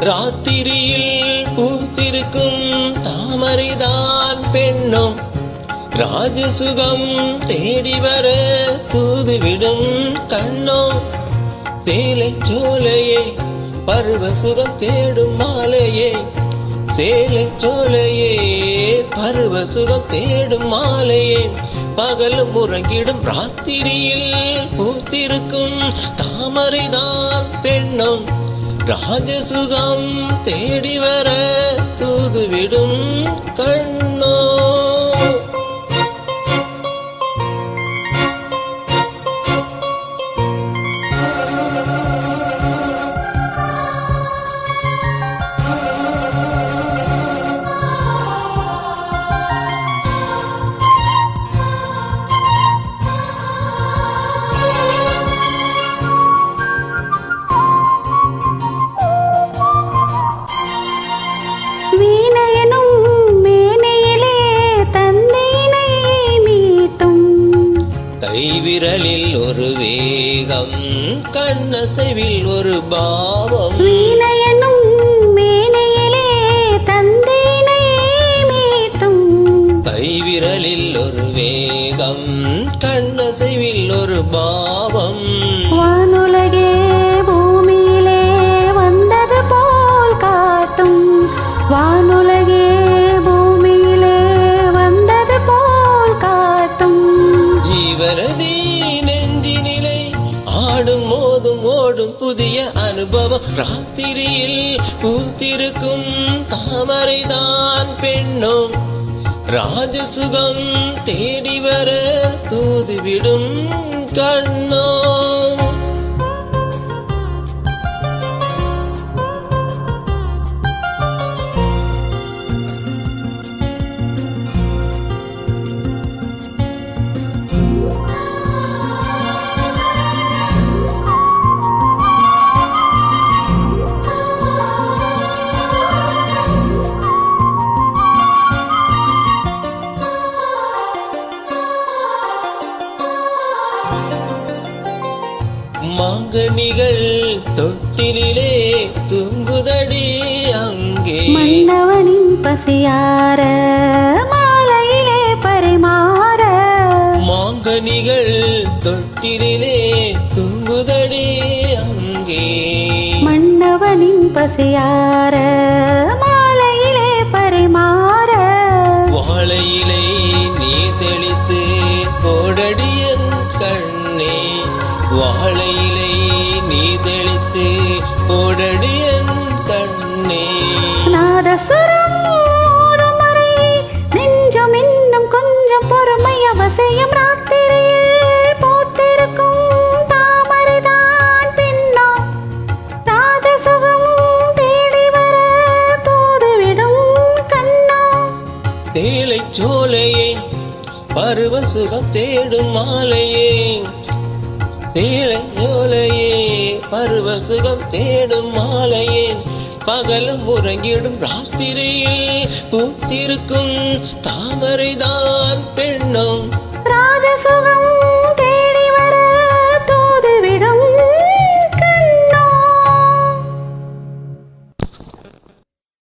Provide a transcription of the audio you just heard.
ராத்திரியில் பூத்திருக்கும் தாமரைதான் பெண்ணும் ராஜசுகம் தேடி வர தூதுவிடும் கண்ணோ சேலை சோலையே பருவசுகம் தேடும் மாலையே சேலை சோலையே பருவசுகம் தேடும் மாலையே பகலும் உறங்கிடும் ராத்திரியில் பூத்திருக்கும் தாமரைதான் பெண்ணும் ராஜசுகம் தேடி வர தூதுவிடும் கண்ணோ கைவிரலில் ஒரு வேகம் கண்ணசைவில் ஒரு பாவம் வீணையனும் மேனையிலே தந்தேனை மீட்டும் கைவிரலில் ஒரு வேகம் கண்ணசைவில் ஒரு பாவம் வானுலகே பூமியிலே வந்தது போல் காட்டும் வானுலகே பூமியிலே வந்தது போல் காட்டும் ஜீவரதி நெஞ்சினிலை ஆடும் மோதும் ஓடும் புதிய அனுபவம் ராத்திரியில் பூத்திருக்கும் தாமரைதான் பெண்ணும் ராஜசுகம் தேடி வர தூதுவிடும் கண்ணோ மாங்கனிகள் தொட்டிலே தூங்குதடி அங்கே மன்னவனின் பசியார மாலையிலே பரிமாற மாங்கனிகள் தொட்டிலே தூங்குதடி அங்கே மன்னவனின் பசியார மாலையிலே பரிமாற வாழையிலை நீ தெளித்து போடடியன் கண்ணே வாழையிலை நீ தெளித்து போடடியன் கண்ணே நாதசுரம் முறை நெஞ்சம் இன்னும் கொஞ்சம் பொறுமை அவசியம் ராத்திரியில் பூத்திருக்கும் தாமரைதான் பின்னோ ராஜசுகம் தேடி வர தூதுவிடும் கண்ணோ தேலை சோலையே பருவசுகம் தேடும் மாலையே சேலை சோலையே பருவசுகம் தேடும் மாலையே பகலும் உறங்கிடும் ராத்திரியில் பூத்திருக்கும் தாமரைதான் பெண்ணும் ராஜசுகம்